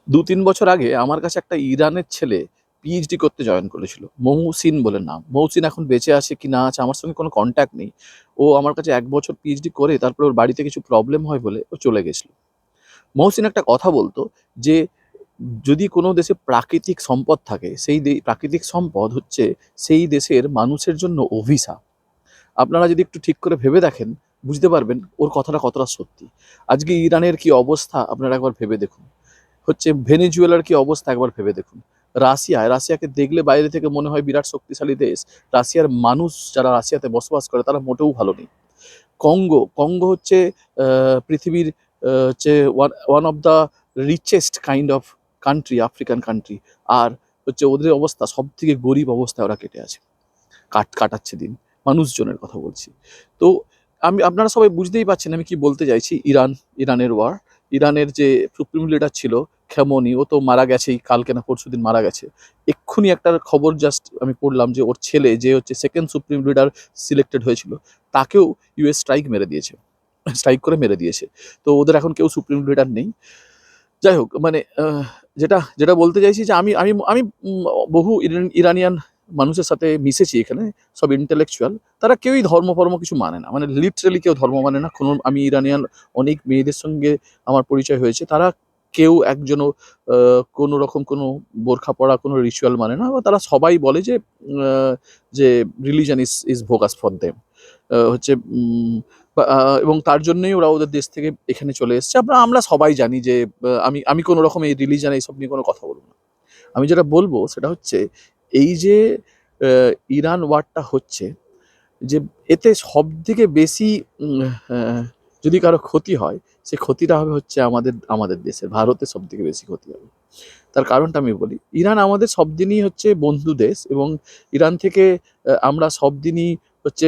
২-৩ বছর আগে আমার কাছে একটা ইরানের ছেলে পিএইচডি করতে জয়েন করেছিল। মহসিন বলে নাম। মহসিন এখন বেঁচে আছে কি না আছে আমার সঙ্গে কোনো কনট্যাক্ট নেই। ও আমার কাছে ১ বছর পিএইচডি করে তারপরে ওর বাড়িতে কিছু প্রবলেম হয় বলে ও চলে গেছিল। মহসিন একটা কথা বলতো যে, যদি কোনো দেশে প্রাকৃতিক সম্পদ থাকে, সেই প্রাকৃতিক সম্পদ হচ্ছে সেই দেশের মানুষের জন্য অভিশাপ। আপনারা যদি একটু ঠিক করে ভেবে দেখেন, বুঝতে পারবেন ওর কথাটা কতটা সত্যি। আজকে ইরানের কি অবস্থা আপনারা একবার ভেবে দেখুন। হচ্ছে ভেনেজুয়েলার কি অবস্থা একবার ভেবে দেখুন। রাশিয়াকে দেখলে বাইরে থেকে মনে হয় বিরাট শক্তিশালী দেশ। রাশিয়ার মানুষ যারা রাশিয়াতে বসবাস করে তারা মোটেও ভালো নেই। কঙ্গো হচ্ছে পৃথিবীর হচ্ছে one of the richest kind of country, African country. আর হচ্ছে ওদের অবস্থা সবথেকে গরিব অবস্থায় ওরা কেটে আছে, কাটাচ্ছে দিন। মানুষজনের কথা বলছি। তো আপনারা সবাই বুঝতেই পারছেন আমি কি বলতে চাইছি। ইরানের ওয়ার, ইরানের যে সুপ্রিম লিডার ছিল খেমনি, ও তো মারা গেছেই, কালকে না পরশুদিন মারা গেছে। এক্ষুনি একটা খবর জাস্ট আমি পড়লাম যে ওর ছেলে যে হচ্ছে সেকেন্ড সুপ্রিম লিডার সিলেক্টেড হয়েছিল, তাকেও ইউএস স্ট্রাইক মেরে দিয়েছে, স্ট্রাইক করে মেরে দিয়েছে। তো ওদের এখন কেউ সুপ্রিম লিডার নেই। যাই হোক, মানে যেটা যেটা বলতে চাইছি যে আমি আমি আমি বহু ইরানিয়ান মানুষের সাথে মিশেছি এখানে, সব ইন্টেলেকচুয়াল। তারা কেউই ধর্ম ফর্ম কিছু মানে না, মানে লিটারেলি কেউ ধর্ম মানে না কোনো। আমি ইরানিয়ান অনেক মেয়েদের সঙ্গে আমার পরিচয় হয়েছে, তারা কেউ একজনও কোনো রকম কোনো বোরখা পরা কোনো রিচুয়াল মানে না। বা তারা সবাই বলে যে যে রিলিজন ইজ ভোকাস ফর দেম, হচ্ছে এবং তার জন্যই ওরা ওদের দেশ থেকে এখানে চলে এসছে। আমরা সবাই জানি যে আমি আমি কোনো রকম এই রিলিজন এইসব নিয়ে কোনো কথা বলবো না। আমি যেটা বলবো সেটা হচ্ছে এই যে ইরান ওয়ারটা হচ্ছে, যে এতে সবথেকে বেশি যদি কারো ক্ষতি হয়, সে ক্ষতিটা হবে হচ্ছে আমাদের দেশের, ভারতের সবথেকে বেশি ক্ষতি হবে। তার কারণটা আমি বলি, ইরান আমাদের সব দিনই হচ্ছে বন্ধু দেশ, এবং ইরান থেকে আমরা সব দিনই হচ্ছে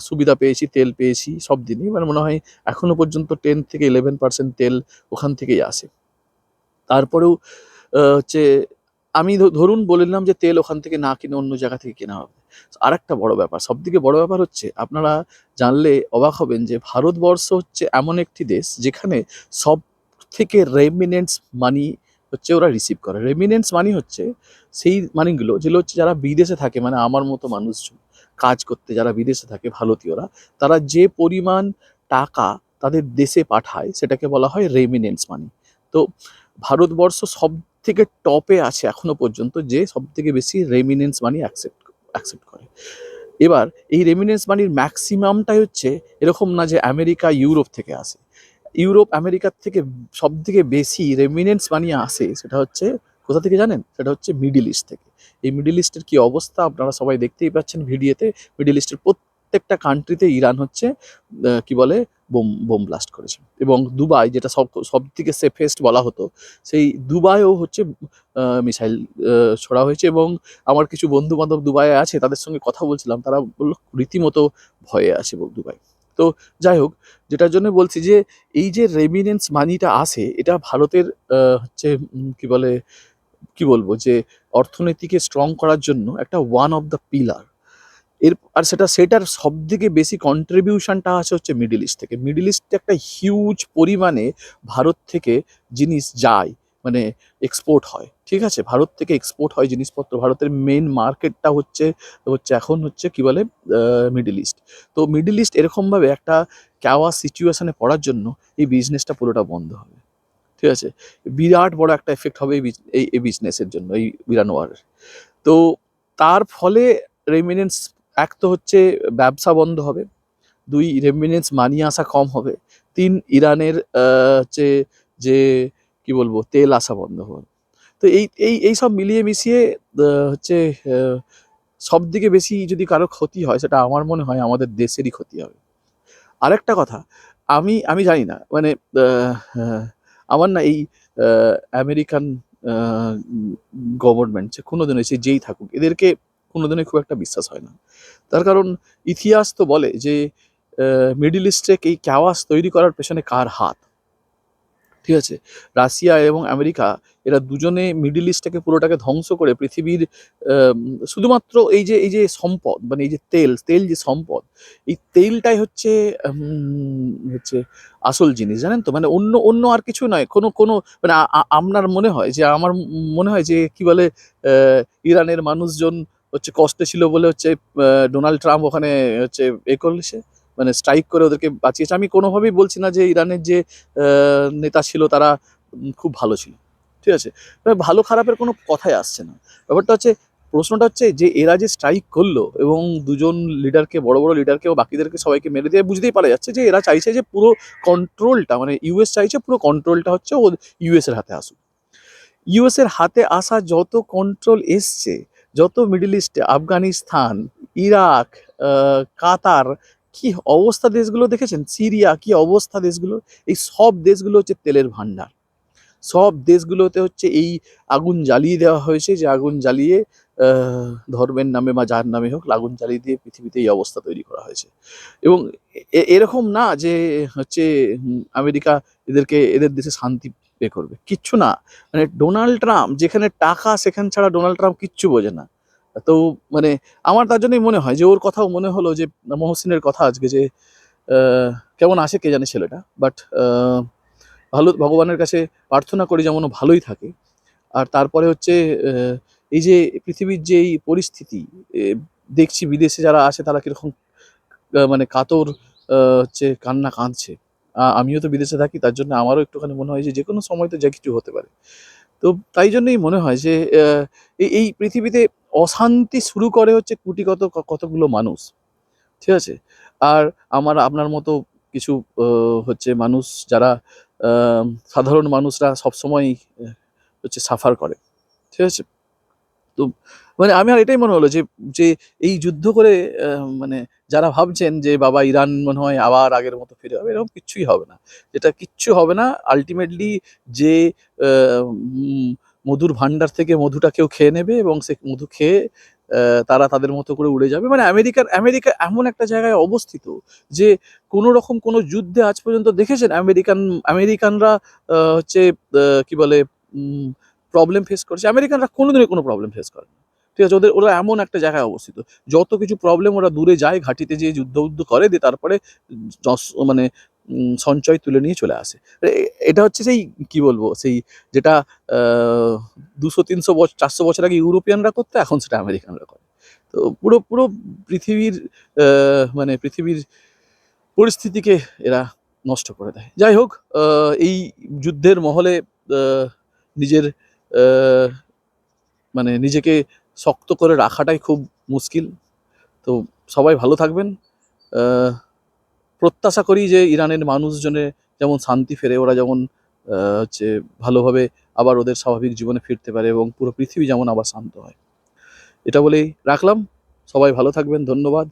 সুবিধা পেয়েছি, তেল পেয়েছি সব দিনই। মানে মনে হয় এখনো পর্যন্ত 10 থেকে 11% তেল ওখান থেকেই আসে। তারপরেও হচ্ছে আমি ধরুন বললাম যে তেল ওখান থেকে না কিনে অন্য জায়গা থেকে কেনা হবে। আরেকটা বড় ব্যাপার, সবথেকে বড় ব্যাপার হচ্ছে আপনারা জানলে অবাক হবেন যে ভারতবর্ষ হচ্ছে এমন একটি দেশ যেখানে সব থেকে রেমিনেন্টস মানি হচ্ছে ওরা রিসিভ করে। রেমিনেন্টস মানি হচ্ছে সেই মানিগুলো যেগুলো হচ্ছে যারা বিদেশে থাকে, মানে আমার মতো মানুষজন কাজ করতে যারা বিদেশে থাকে ভারতীয়রা, তারা যে পরিমাণ টাকা তাদের দেশে পাঠায় সেটাকে বলা হয় রেমিনেন্টস মানি। তো ভারতবর্ষ সব থেকে টপে আছে এখনো পর্যন্ত, যে সব থেকে বেশি রেমিনেন্স মানি অ্যাকসেপ্ট করে। এবার এই রেমিনেন্স মানির ম্যাক্সিমামটাই হচ্ছে এরকম না যে আমেরিকা ইউরোপ থেকে আসে। ইউরোপ আমেরিকার থেকে সব থেকে বেশি রেমিনেন্স মানি আসে সেটা হচ্ছে কোথা থেকে জানেন? সেটা হচ্ছে মিডিল ইস্ট থেকে। এই মিডিল ইস্টের কি অবস্থা আপনারা সবাই দেখতেই পাচ্ছেন ভিডিওতে। মিডিল ইস্টের প্রত্যেকটা কান্ট্রিতে ইরান হচ্ছে কি বলে বোম ব্লাস্ট করেছে। এবং দুবাই, যেটা সব থেকে সেফেস্ট বলা হতো, সেই দুবাইও হচ্ছে মিসাইল ছোড়া হয়েছে। এবং আমার কিছু বন্ধু বান্ধব দুবাইয়ে আছে, তাদের সঙ্গে কথা বলছিলাম, তারা বললো রীতিমতো ভয়ে আছে দুবাই। তো যাই হোক, যেটার জন্য বলছি যে এই যে রেমিনেন্স মানিটা আসে, এটা ভারতের হচ্ছে কি বলে, কি বলবো, যে অর্থনীতিকে স্ট্রং করার জন্য একটা ওয়ান অফ দ্য পিলার। আর সেটার সব থেকে বেশি কন্ট্রিবিউশনটা আছে হচ্ছে মিডিল ইস্ট থেকে। মিডিল ইস্টে একটা হিউজ পরিমাণে ভারত থেকে জিনিস যায়, মানে এক্সপোর্ট হয়। ঠিক আছে, ভারত থেকে এক্সপোর্ট হয় জিনিসপত্র। ভারতের মেন মার্কেটটা হচ্ছে হচ্ছে এখন হচ্ছে কি বলে মিডিল ইস্ট। তো মিডিল ইস্ট এরকমভাবে একটা ক্যাওয়া সিচুয়েশনে পড়ার জন্য এই বিজনেসটা পুরোটা বন্ধ হবে। ঠিক আছে, বিরাট বড় একটা এফেক্ট হবে এই বিজনেসের জন্য, এই ইরান ওয়ারের। তো তার ফলে রেমিনেন্স, এক তো হচ্ছে ব্যবসা বন্ধ হবে, ২ রেমিনেন্স মানি আসা কম হবে, ৩ ইরানের হচ্ছে যে কি বলবো তেল আসা বন্ধ হবে। তো এই সব মিলিয়ে মিশিয়ে হচ্ছে সব থেকে বেশি যদি কারো ক্ষতি হয় সেটা আমার মনে হয় আমাদের দেশেরই ক্ষতি হবে। আরেকটা কথা, আমি আমি জানি না, মানে আহ, আহ, আমার না এই আমেরিকান গভর্নমেন্ট যে কোনোদিনই সে যেই থাকুক, এদেরকে কোনোদিনই খুব একটা বিশ্বাস হয় না। তার কারণ ইতিহাস তো বলে যে মিডল ইস্টে এই ক্যাওয়াস তৈরি করার পেছনে কার হাত? ঠিক আছে? রাশিয়া এবং আমেরিকা এরা দুজনে মিডল ইস্টটাকে পুরোটাকে ধ্বংস করে পৃথিবীর শুধুমাত্র এই যে সম্পদ মানে এই যে তেল যে সম্পদ, এই তেলটাই হচ্ছে আসল জিনিস, জানেন তো? মানে অন্য অন্য আর কিছু নয়। কোনো মানে আপনার মনে হয় যে আমার মনে হয় যে কি বলে আহ, ইরানের মানুষজন হচ্ছে কষ্টে ছিল বলে হচ্ছে ডোনাল্ড ট্রাম্প ওখানে হচ্ছে করছে, মানে স্ট্রাইক করে ওদেরকে বাঁচিয়েছে। আমি কোনোভাবেই বলছি না যে ইরানের যে নেতা ছিল তারা খুব ভালো ছিল, ঠিক আছে? তবে ভালো খারাপের কোনো কথাই আসছে না। ব্যাপারটা হচ্ছে, প্রশ্নটা হচ্ছে যে এরা যে স্ট্রাইক করলো এবং দুজন লিডারকে, বড় বড় লিডারকে ও বাকিদেরকে সবাইকে মেরে দিয়ে বুঝতেই পারা যাচ্ছে যে এরা চাইছে যে পুরো কন্ট্রোলটা, মানে ইউএস চাইছে পুরো কন্ট্রোলটা হচ্ছে ও ইউএস এর হাতে আসুক। ইউএস এর হাতে আসা যত কন্ট্রোল এসছে, যত মিডল ইস্টে, আফগানিস্তান, ইরাক, কাতার, কি অবস্থা দেশগুলো দেখেছেন? সিরিয়া, কি অবস্থা দেশগুলো! এই সব দেশগুলো হচ্ছে তেলের ভান্ডার। সব দেশগুলোতে হচ্ছে এই আগুন জ্বালিয়ে দেওয়া হয়েছে, যে আগুন জ্বালিয়ে ধর্মের নামে বা যার নামে হোক আগুন জ্বালিয়ে দিয়ে পৃথিবীতে এই অবস্থা তৈরি করা হয়েছে। এবং এরকম না যে হচ্ছে আমেরিকা এদের দেশে শান্তি করবে, কিচ্ছু না। মানে ডোনাল্ড ট্রাম্প যেখানে টাকা, সেখান ছাড়া ডোনাল্ড ট্রাম্প কিচ্ছু বোঝে না। তো মানে আমার তার জন্যই মনে হয় যে ওর কথাও মনে হলো যে মহসিনের কথা আজকে, যে আহ, কেমন আছে কে জানে ছেলেটা, বাট ভালো, ভগবানের কাছে প্রার্থনা করি যেমন ও ভালোই থাকে। আর তারপরে হচ্ছে আহ, এই যে পৃথিবীর যে এই পরিস্থিতি, দেখছি বিদেশে যারা আছে তারা কিরকম মানে কাতর হচ্ছে কান্না কাঁদছে। আমিও তো বিদেশে থাকি, তার জন্য আমারও একটুখানি মনে হয় যে যে কোনো সময় তো যা কিছু হতে পারে। তো তাই জন্যই মনে হয় যে এই পৃথিবীতে অশান্তি শুরু করে হচ্ছে কতগুলো মানুষ, ঠিক আছে? আর আপনার মতো কিছু হচ্ছে মানুষ যারা আহ, সাধারণ মানুষরা সবসময় হচ্ছে সাফার করে, ঠিক আছে? তো মানে আমি আর এটাই মনে হলো যে যে এই যুদ্ধ করে মানে যারা ভাবছেন যে বাবা ইরান মনে হয় আবার আগের মতো ফিরে হবে, এরকম কিচ্ছুই হবে না। যেটা কিচ্ছু হবে না আলটিমেটলি, যে উম, মধুর ভান্ডার থেকে মধুটা কেউ খেয়ে নেবে এবং সে মধু খেয়ে তারা তাদের মতো করে উড়ে যাবে। মানে আমেরিকা এমন একটা জায়গায় অবস্থিত যে কোনো রকম কোনো যুদ্ধে আজ পর্যন্ত দেখেছেন আমেরিকানরা হচ্ছে কি বলে প্রবলেম ফেস করেছে? আমেরিকানরা কোনোদিনই কোনো প্রবলেম ফেস করে না, ঠিক আছে? ওরা এমন একটা জায়গায় অবস্থিত, যত কিছু প্রবলেম ওরা দূরে যায়, ঘাঁটিতে যেয়ে যুদ্ধ করে দিয়ে তারপরে মানে সঞ্চয় তুলে নিয়ে চলে আসে। এটা হচ্ছে সেই, কি বলবো, সেই যেটা 200-300 বছর 400 বছর আগে ইউরোপিয়ানরা করতো, এখন সেটা আমেরিকানরা করে। তো পুরো পুরো পৃথিবীর মানে পৃথিবীর পরিস্থিতিকে এরা নষ্ট করে দেয়। যাই হোক, এই যুদ্ধের মহলে আহ, নিজের আহ, মানে নিজেকে শক্ত করে রাখাটাই খুব মুশকিল। তো সবাই ভালো থাকবেন। আহ, প্রত্যাশা করি যে ইরানের মানুষজনের যেমন শান্তি ফেরে, ওরা যেমন হচ্ছে ভালোভাবে আবার ওদের স্বাভাবিক জীবনে ফিরতে পারে এবং পুরো পৃথিবী যেমন আবার শান্ত হয়। এটা বলেই রাখলাম। সবাই ভালো থাকবেন, ধন্যবাদ।